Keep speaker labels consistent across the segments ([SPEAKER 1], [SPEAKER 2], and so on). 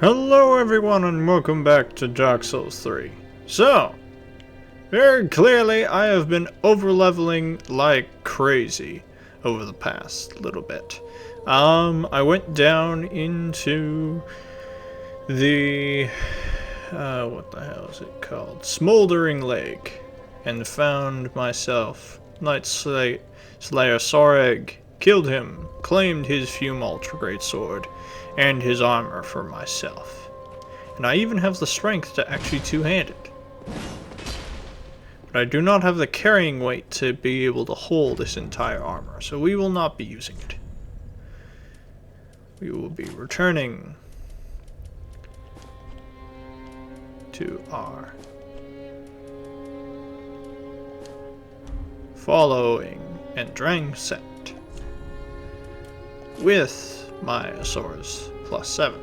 [SPEAKER 1] Hello everyone and welcome back to Dark Souls 3. So, very clearly I have been overleveling like crazy over the past little bit. I went down into the, what the hell is it called? Smoldering Lake, and found myself Night Slayer Soreg, killed him, claimed his Fume Ultra Greatsword, and his armor for myself. And I even have the strength to actually two-hand it. But I do not have the carrying weight to be able to hold this entire armor, so we will not be using it. We will be returning to our following and Drang set with my Azores +7.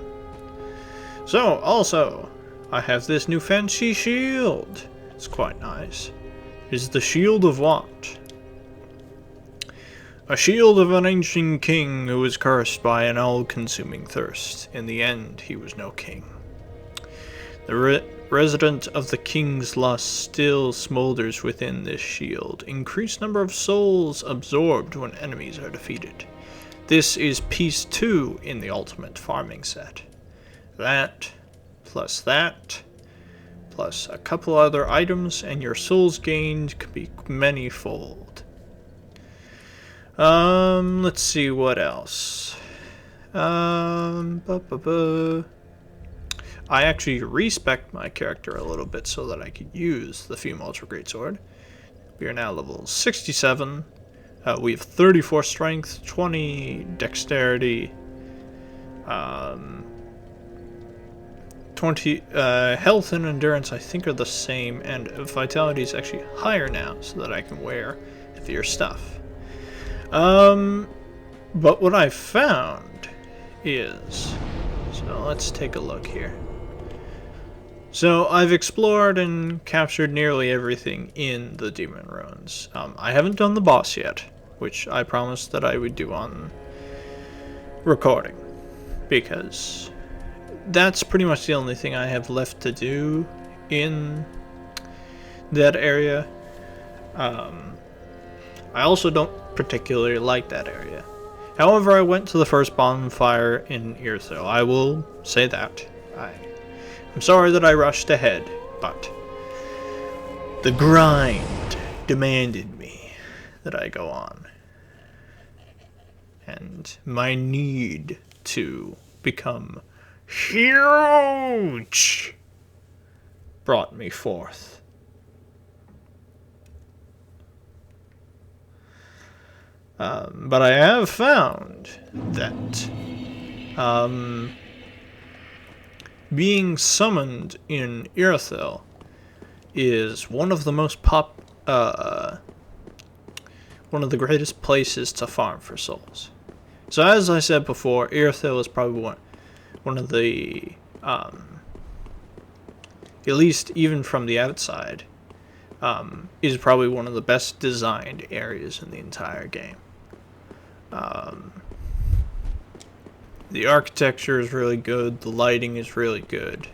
[SPEAKER 1] So, also, I have this new fancy shield. It's quite nice. It's the Shield of what? A shield of an ancient king who was cursed by an all-consuming thirst. In the end, he was no king. The resident of the king's lust still smolders within this shield. Increased number of souls absorbed when enemies are defeated. This is piece 2 in the ultimate farming set. That, plus a couple other items, and your souls gained could be many-fold. Let's see what else. I actually respect my character a little bit so that I could use the Fume Ultra Greatsword. We are now level 67. We have 34 strength, 20 dexterity, 20 health and endurance I think are the same, and vitality is actually higher now so that I can wear heavier stuff. But what I found is, so let's take a look here. So I've explored and captured nearly everything in the Demon Ruins. I haven't done the boss yet, which I promised that I would do on recording, because that's pretty much the only thing I have left to do in that area. I also don't particularly like that area. However, I went to the first bonfire in Irithyll. I will say that. I'm sorry that I rushed ahead, but the grind demanded me that I go on. And my need to become huge brought me forth. But I have found that being summoned in Irithyll is one of the most one of the greatest places to farm for souls. So as I said before, Irithyll is probably one of the, at least even from the outside, is probably one of the best designed areas in the entire game. The architecture is really good, the lighting is really good.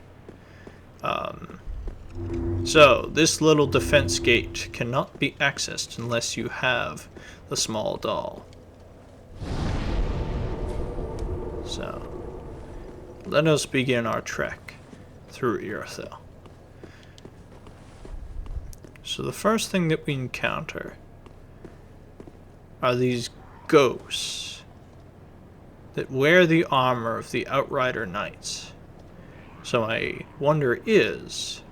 [SPEAKER 1] So, this little defense gate cannot be accessed unless you have the small doll. So, let us begin our trek through Irithyll. So the first thing that we encounter are these ghosts that wear the armor of the Outrider Knights. So my wonder is,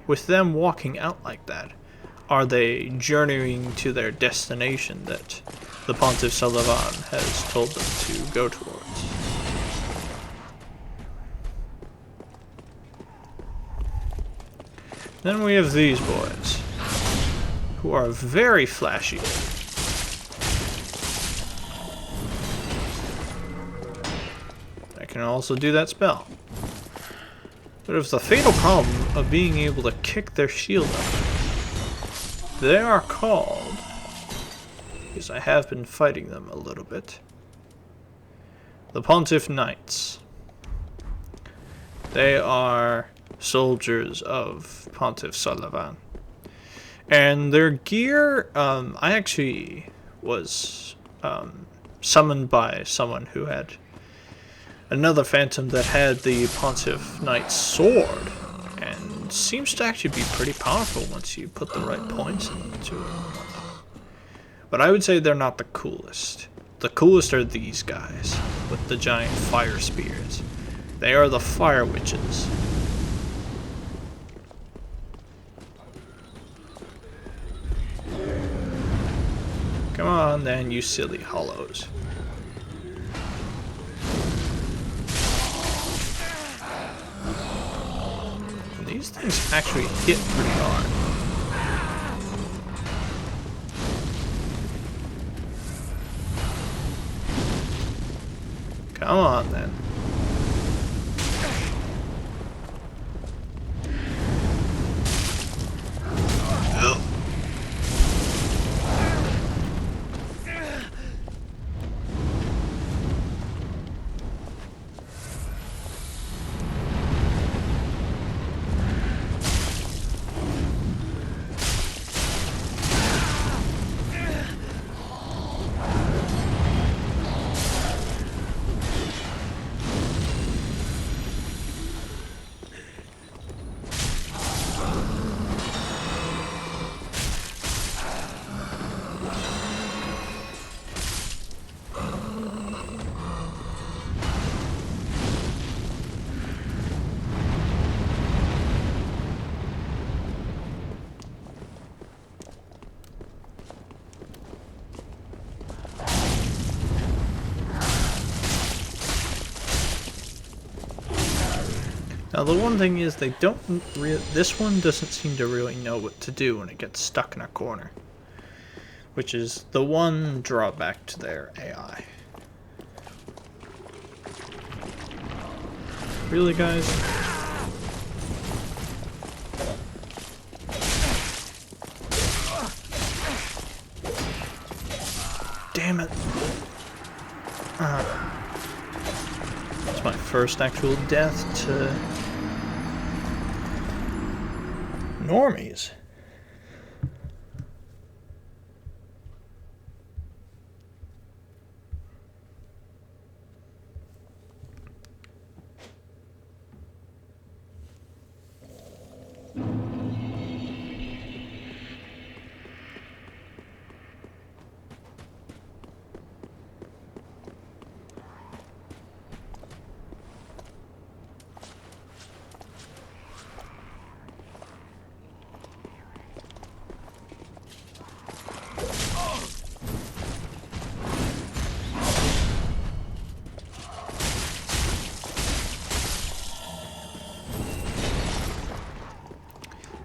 [SPEAKER 1] with them walking out like that, are they journeying to their destination that the Pontiff Sullivan has told them to go towards? Then we have these boys, who are very flashy. I can also do that spell. But it's the fatal problem of being able to kick their shield up. They are called, because I have been fighting them a little bit, the Pontiff Knights. They are soldiers of Pontiff Sullivan. And their gear, I actually was summoned by someone who had another phantom that had the Pontiff Knight's sword, and seems to actually be pretty powerful once you put the right points into it. But I would say they're not the coolest. The coolest are these guys with the giant fire spears. They are the fire witches. Come on then, you silly hollows. These things actually hit pretty hard. Come on then. Now the one thing is they don't this one doesn't seem to really know what to do when it gets stuck in a corner, which is the one drawback to their AI. Really, guys? Damn it. It's my first actual death to normies.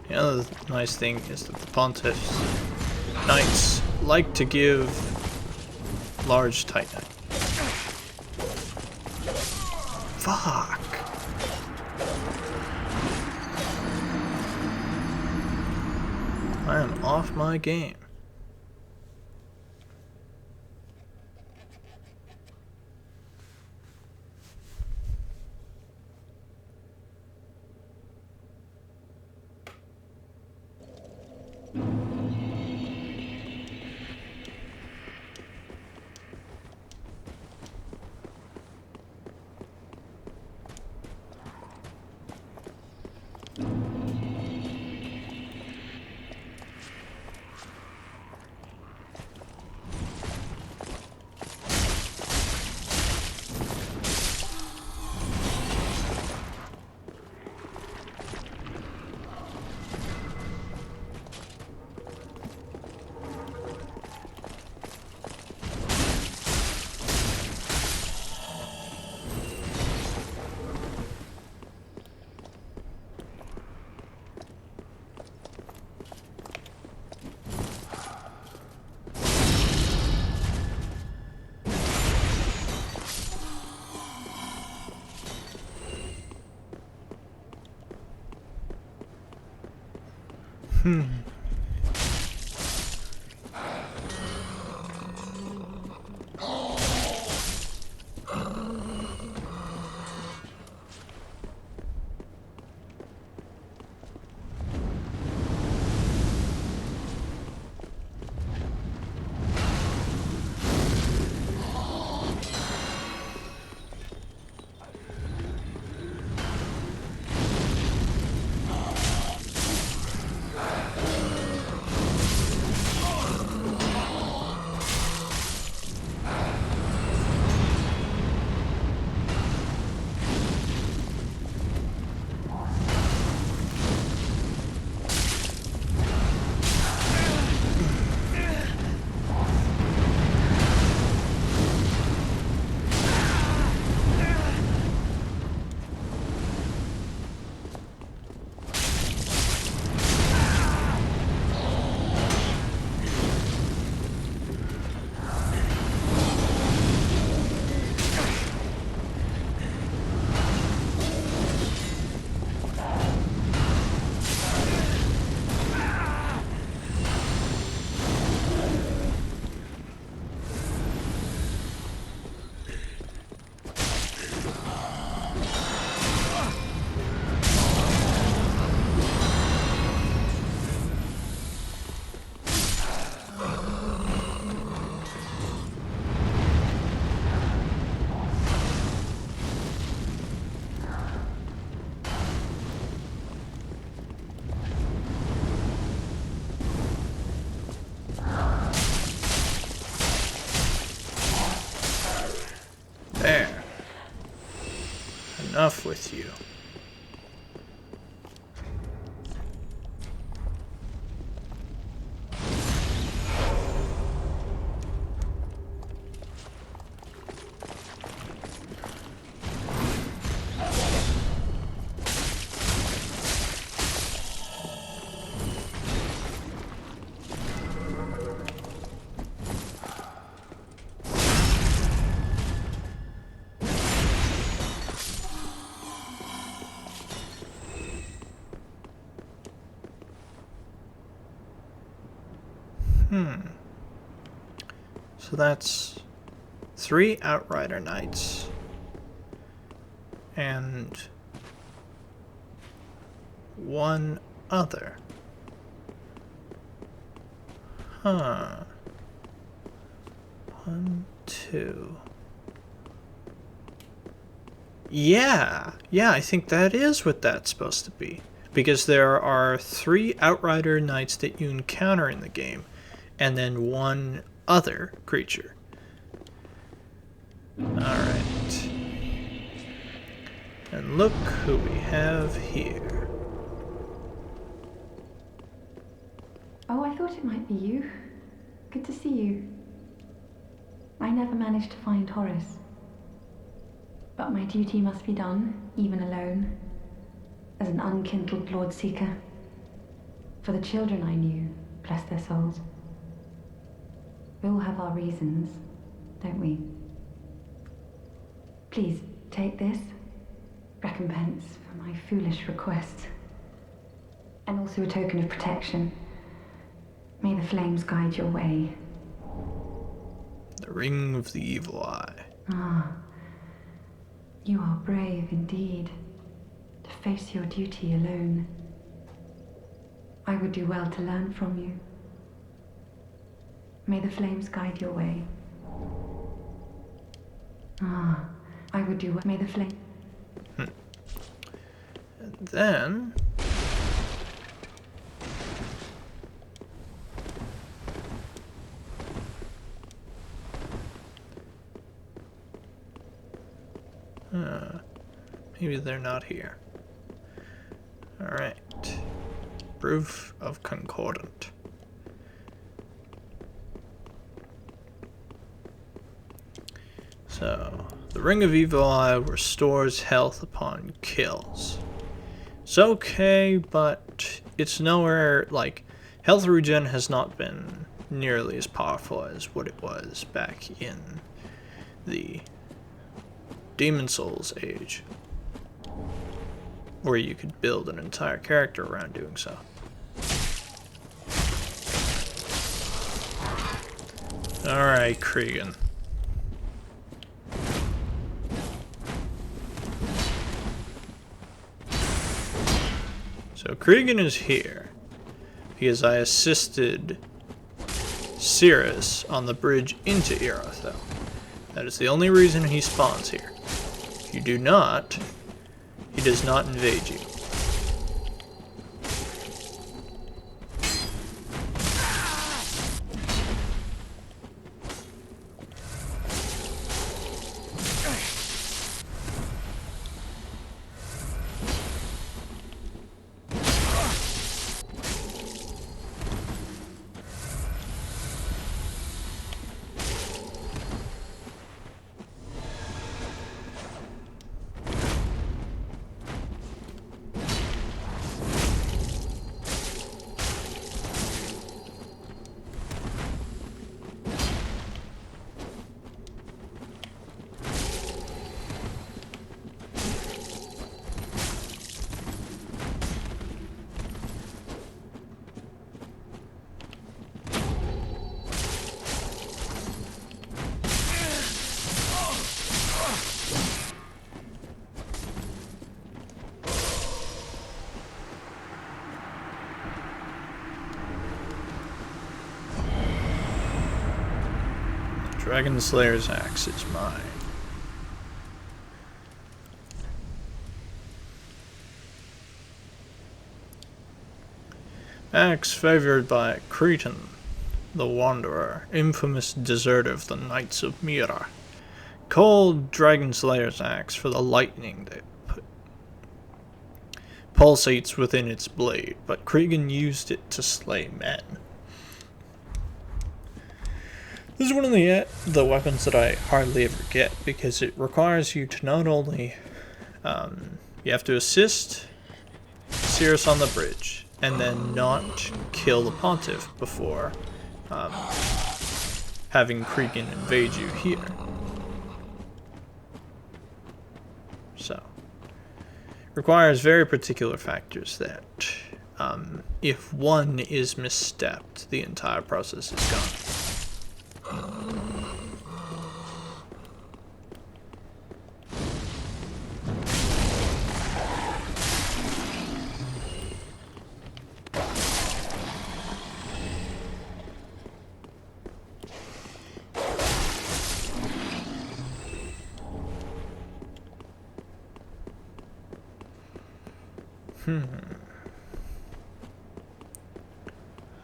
[SPEAKER 1] The other nice thing is that the Pontiff's Knights like to give large Titanite. Fuck! I am off my game. enough with you. So that's 3 Outrider Knights and 1 other. Huh. 1, 2. Yeah, I think that is what that's supposed to be. Because there are 3 Outrider Knights that you encounter in the game, and then 1 other creature. Alright. And look who we have here.
[SPEAKER 2] Oh, I thought it might be you. Good to see you. I never managed to find Horace. But my duty must be done, even alone, as an unkindled Lord Seeker. For the children I knew, bless their souls. We all have our reasons, don't we? Please, take this. Recompense for my foolish request. And also a token of protection. May the flames guide your way.
[SPEAKER 1] The Ring of the Evil Eye.
[SPEAKER 2] Ah, you are brave indeed, to face your duty alone. I would do well to learn from you. May the flames guide your way. Ah, I would do well. May the flame...
[SPEAKER 1] And then... maybe they're not here. Alright. Proof of Concordant. So, the Ring of Evil Eye restores health upon kills. It's okay, but it's nowhere, like, health regen has not been nearly as powerful as what it was back in the Demon Souls age, where you could build an entire character around doing so. Alright, Cregan. So Cregan is here because I assisted Cirrus on the bridge into Irithyll. That is the only reason he spawns here. If you do not, he does not invade you. Dragon Slayer's axe is mine. Axe favored by Cretan, the Wanderer, infamous deserter of the Knights of Mira. Called Dragon Slayer's axe for the lightning that pulsates within its blade, but Cregan used it to slay men. This is one of the weapons that I hardly ever get, because it requires you to not only you have to assist Cirrus on the bridge, and then not kill the Pontiff before having Cregan invade you here. So, requires very particular factors that if one is misstepped, the entire process is gone.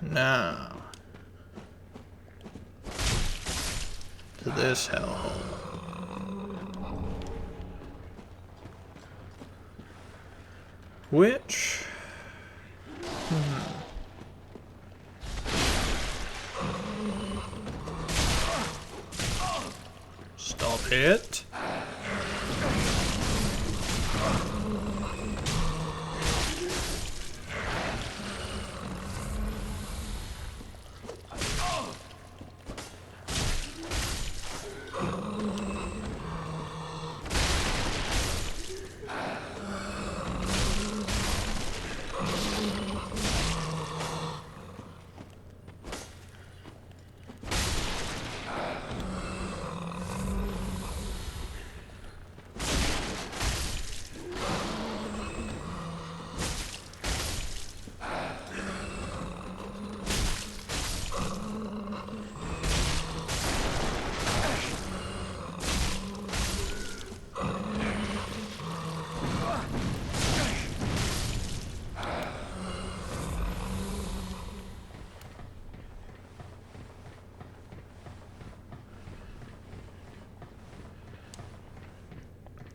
[SPEAKER 1] Now, to this hellhole. Which... Stop it.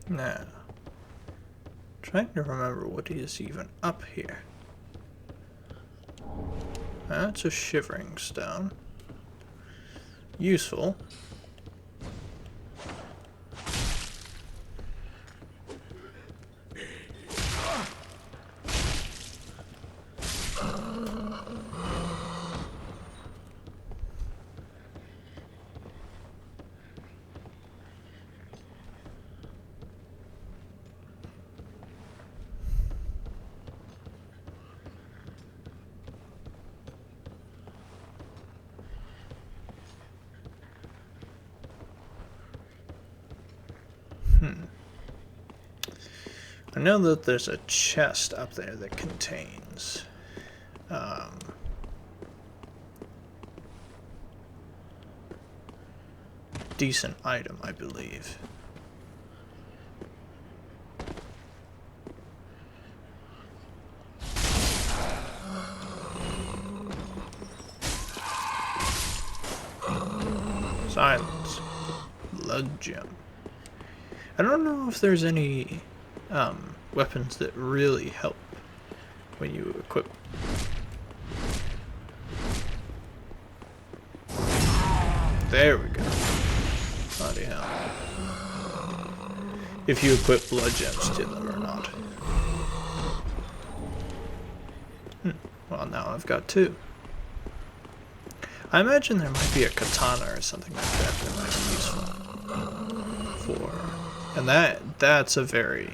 [SPEAKER 1] Now, trying to remember what is even up here. That's a shivering stone. Useful. I know that there's a chest up there that contains decent item, I believe. Silence. Blood gem. I don't know if there's any weapons that really help when you equip. There we go. Bloody hell. If you equip blood gems to them or not. Well, now I've got two. I imagine there might be a katana or something like that that might be useful for. And that's a very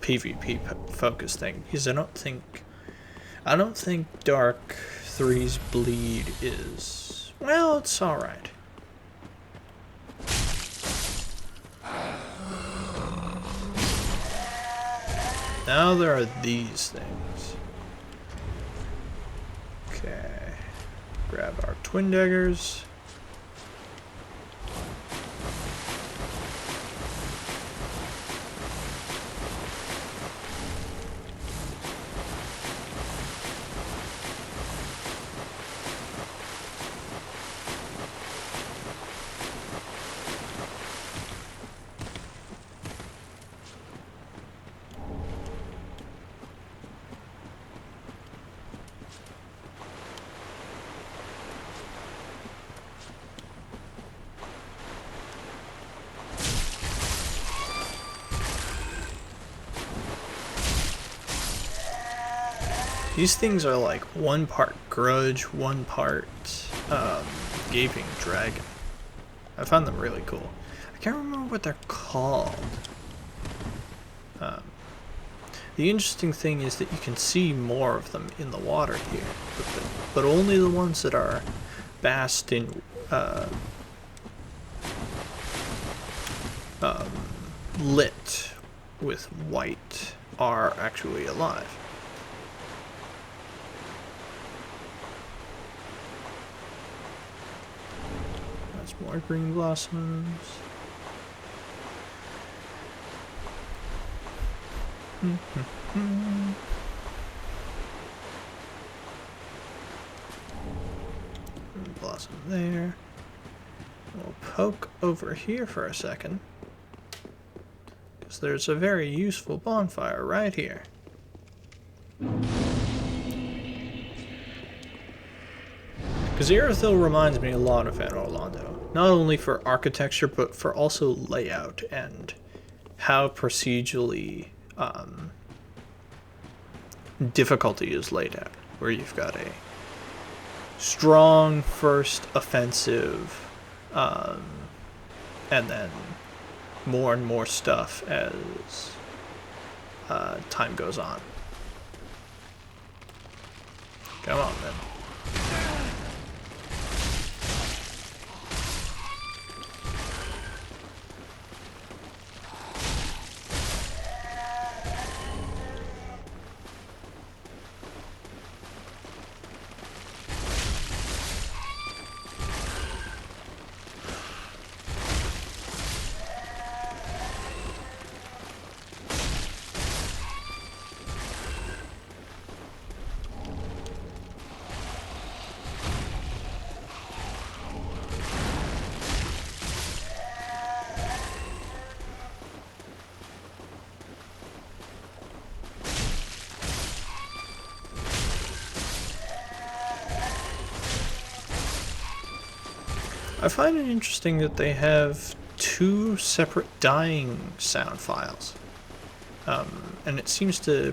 [SPEAKER 1] PvP focused thing, because I don't think Dark 3's bleed is, well, it's all right. Now there are these things. Okay. Grab our twin daggers. These things are like 1 part grudge, 1 part gaping dragon. I found them really cool. I can't remember what they're called. The interesting thing is that you can see more of them in the water here, but only the ones that are basked in lit with white are actually alive. That's more green blossoms. Blossom there. We'll poke over here for a second, because there's a very useful bonfire right here. Because Irithyll reminds me a lot of Anor Londo, not only for architecture, but for also layout and how procedurally difficulty is laid out, where you've got a strong first offensive, and then more and more stuff as time goes on. Come on, then. I find it interesting that they have 2 separate dying sound files. And it seems to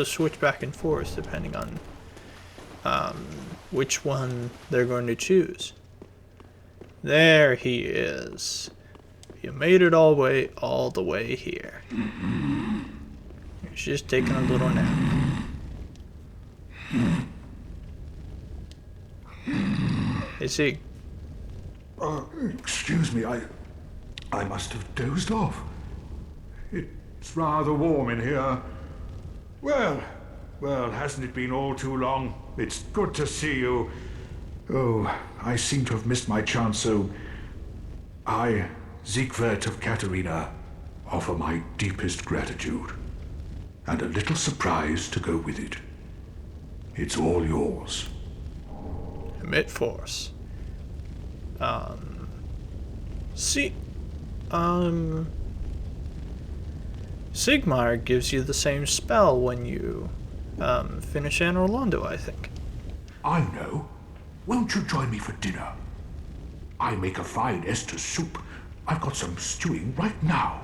[SPEAKER 1] switch back and forth depending on which one they're going to choose. There he is. You made it all the way here. He's just taking a little nap. Hey, Sig.
[SPEAKER 3] Excuse me, I must have dozed off. It's rather warm in here. Well, hasn't it been all too long? It's good to see you. Oh, I seem to have missed my chance, so I, Siegwart of Katarina, offer my deepest gratitude. And a little surprise to go with it. It's all yours.
[SPEAKER 1] Emit force. Sigmar gives you the same spell when you finish Anor Londo, I think.
[SPEAKER 3] I know. Won't you join me for dinner? I make a fine Estus soup. I've got some stewing right now.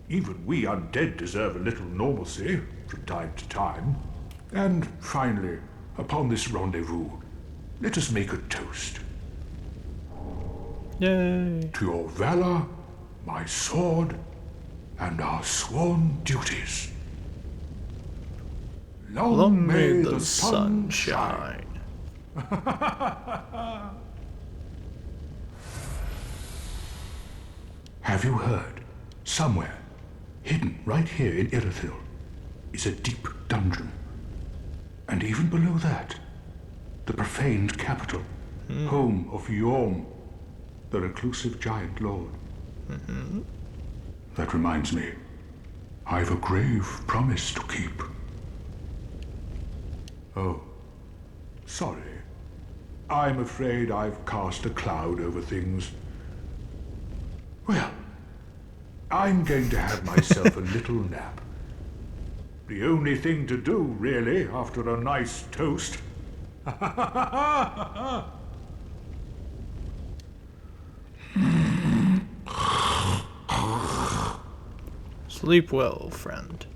[SPEAKER 3] Even we undead deserve a little normalcy from time to time. And finally, upon this rendezvous, let us make a toast.
[SPEAKER 1] Yay.
[SPEAKER 3] To your valor, my sword, and our sworn duties.
[SPEAKER 1] Long may the sun shine.
[SPEAKER 3] Have you heard? Somewhere, hidden right here in Irithyll, is a deep dungeon. And even below that, the profaned capital, home of Yhorm, the reclusive giant lord. That reminds me, I've a grave promise to keep. Oh, sorry. I'm afraid I've cast a cloud over things. Well, I'm going to have myself a little nap. The only thing to do, really, after a nice toast.
[SPEAKER 1] Sleep well, friend.